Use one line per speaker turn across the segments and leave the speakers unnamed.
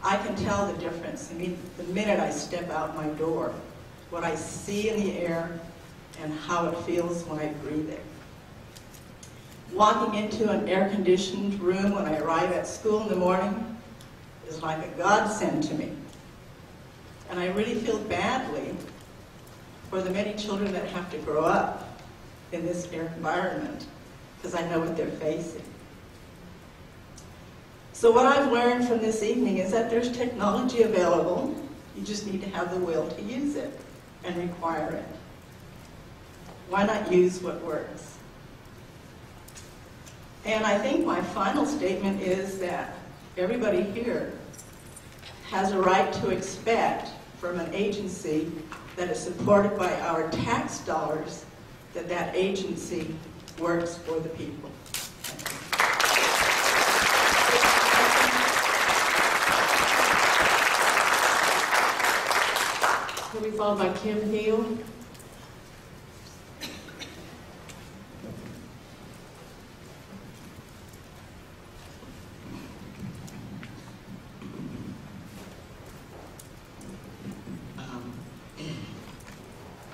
I can tell the difference. I mean, the minute I step out my door, what I see in the air and how it feels when I breathe it. Walking into an air-conditioned room when I arrive at school in the morning is like a godsend to me. And I really feel badly for the many children that have to grow up in this air environment, because I know what they're facing. So what I've learned from this evening is that there's technology available. You just need to have the will to use it and require it. Why not use what works? And I think my final statement is that everybody here has a right to expect from an agency that is supported by our tax dollars that that agency works for the people.
Will be followed by Kim Hill.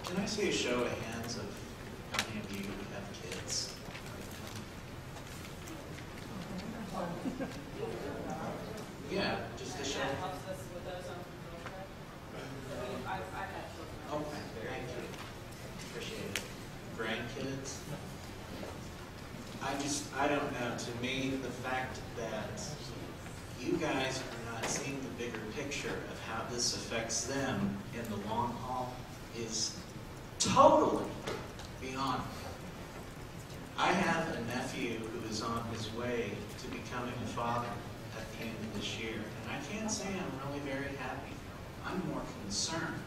Can I see a show of hands of how many of you have kids? Yeah, just a show. Okay, thank you. Appreciate it. Grandkids? I don't know. To me, the fact that you guys are not seeing the bigger picture of how this affects them in the long haul is totally beyond me. I have a nephew who is on his way to becoming a father at the end of this year, and I can't say I'm really very happy. I'm more concerned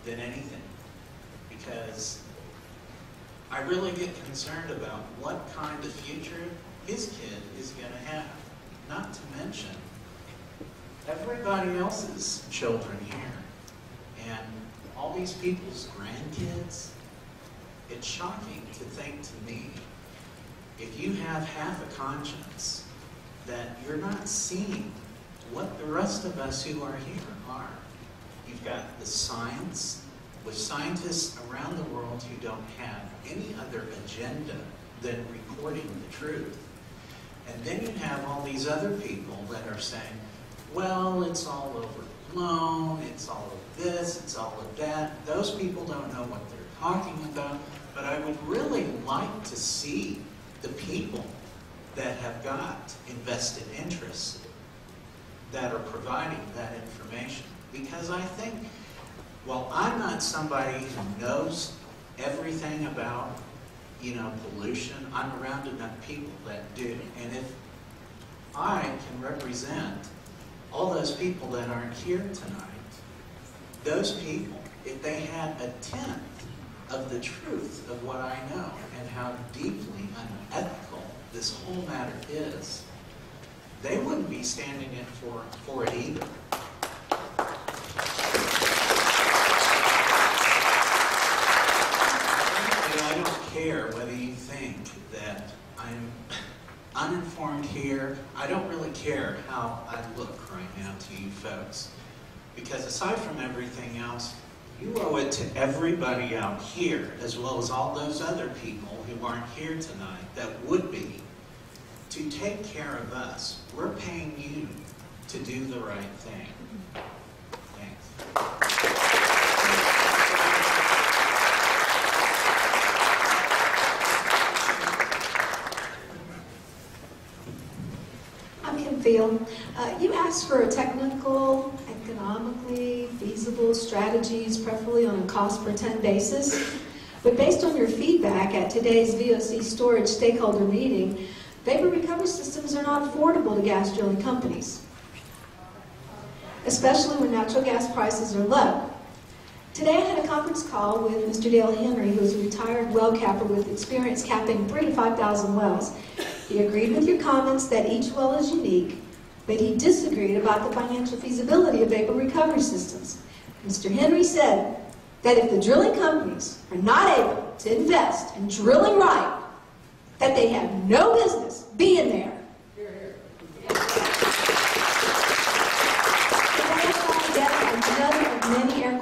than anything, because I really get concerned about what kind of future his kid is going to have. Not to mention everybody else's children here, and all these people's grandkids. It's shocking to think to me, if you have half a conscience, that you're not seeing what the rest of us who are here are. You've got the science, with scientists around the world who don't have any other agenda than reporting the truth. And then you have all these other people that are saying, well, it's all overblown, it's all of this, it's all of that. Those people don't know what they're talking about, but I would really like to see the people that have got invested interests that are providing that information. Because I think, well, I'm not somebody who knows everything about, pollution. I'm around enough people that do. And if I can represent all those people that aren't here tonight, those people, if they had a tenth of the truth of what I know and how deeply unethical this whole matter is, they wouldn't be standing in for it either. I don't care whether you think that I'm uninformed here. I don't really care how I look right now to you folks. Because aside from everything else, you owe it to everybody out here, as well as all those other people who aren't here tonight that would be, to take care of us. We're paying you to do the right thing. Thanks.
You asked for a technical, economically feasible strategies, preferably on a cost per ton basis. But based on your feedback at today's VOC storage stakeholder meeting, vapor recovery systems are not affordable to gas drilling companies, especially when natural gas prices are low. Today I had a conference call with Mr. Dale Henry, who is a retired well capper with experience capping 3,000 to 5,000 wells. He agreed with your comments that each well is unique, but he disagreed about the financial feasibility of vapor recovery systems. Mr. Henry said that if the drilling companies are not able to invest in drilling right, that they have no business being there.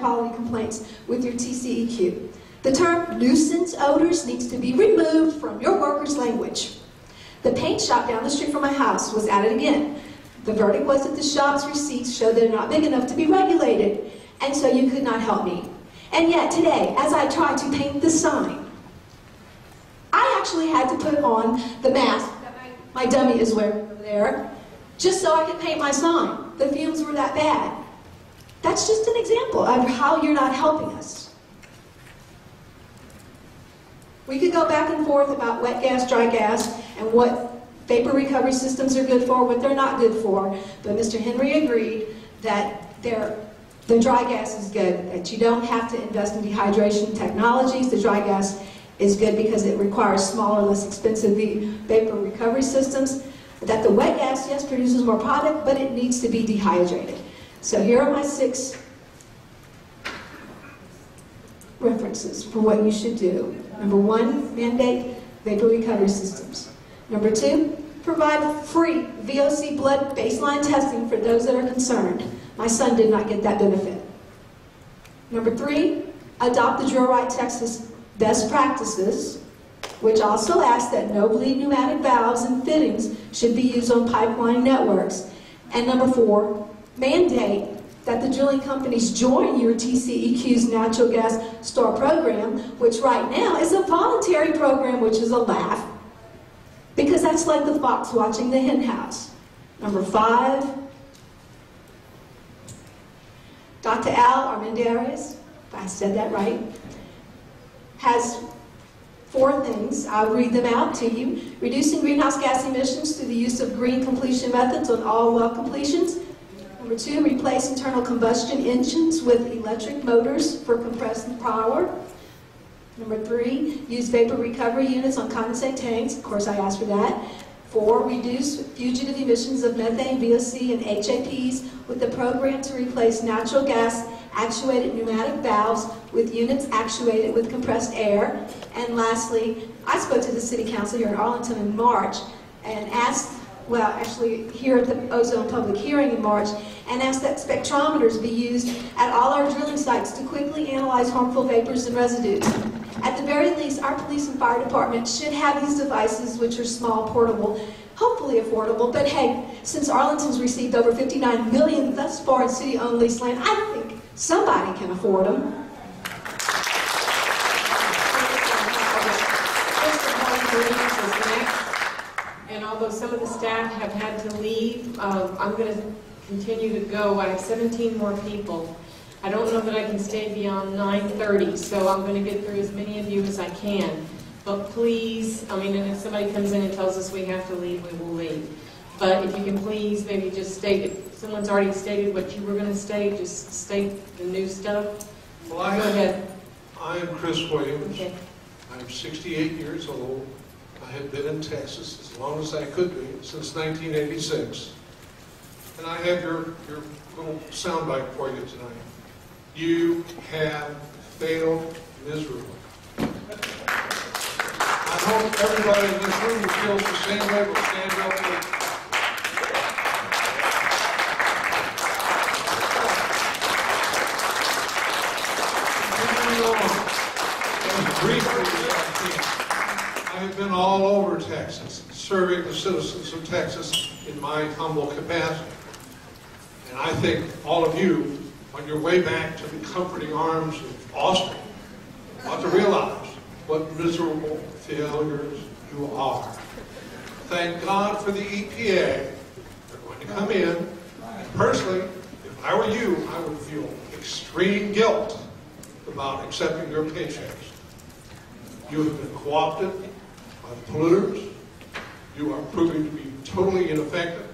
quality complaints with your TCEQ. The term nuisance odors needs to be removed from your workers' language. The paint shop down the street from my house was at it again. The verdict was that the shop's receipts showed they're not big enough to be regulated, and so you could not help me. And yet today, as I tried to paint the sign, I actually had to put on the mask that my dummy is wearing over there, just so I could paint my sign. The fumes were that bad. That's just an example of how you're not helping us. We could go back and forth about wet gas, dry gas, and what vapor recovery systems are good for, what they're not good for, but Mr. Henry agreed that the dry gas is good, that you don't have to invest in dehydration technologies. The dry gas is good because it requires smaller, less expensive vapor recovery systems. That the wet gas, yes, produces more product, but it needs to be dehydrated. So here are my 6 references for what you should do. Number 1, mandate vapor recovery systems. Number 2, provide free VOC blood baseline testing for those that are concerned. My son did not get that benefit. Number 3, adopt the Drill Right Texas best practices, which also asks that no bleed pneumatic valves and fittings should be used on pipeline networks. And number 4, mandate that the drilling companies join your TCEQ's natural gas store program, which right now is a voluntary program, which is a laugh, because that's like the fox watching the hen house. Number 5, Dr. Al Armendariz, if I said that right, has 4 things. I'll read them out to you. Reducing greenhouse gas emissions through the use of green completion methods on all well completions. Number 2, replace internal combustion engines with electric motors for compressed power. Number 3, use vapor recovery units on condensate tanks. Of course, I asked for that. 4, reduce fugitive emissions of methane, VOC, and HAPs with the program to replace natural gas actuated pneumatic valves with units actuated with compressed air. And lastly, I spoke to the City Council here in Arlington in March and asked, well, actually here at the ozone public hearing in March, and asked that spectrometers be used at all our drilling sites to quickly analyze harmful vapors and residues. At the very least, our police and fire departments should have these devices, which are small, portable, hopefully affordable, but hey, since Arlington's received over $59 million thus far in city-owned leased land, I think somebody can afford them.
And although some of the staff have had to leave, I'm going to continue to go. I have 17 more people. I don't know that I can stay beyond 9:30, so I'm going to get through as many of you as I can. But please, and if somebody comes in and tells us we have to leave, we will leave. But if you can please maybe just state, if someone's already stated what you were going to state, just state the new stuff.
Well,
go ahead.
I am Chris Williams.
Okay.
I'm 68 years old. I have been in Texas as long as I could be, since 1986. And I have your little soundbite for you tonight. You have failed miserably. I hope everybody in this room who feels the same way will stand up with I have been all over Texas, serving the citizens of Texas in my humble capacity. And I think all of you, on your way back to the comforting arms of Austin, ought to realize what miserable failures you are. Thank God for the EPA. They're going to come in. And personally, if I were you, I would feel extreme guilt about accepting your paychecks. You have been co-opted by the polluters. You are proving to be totally ineffective.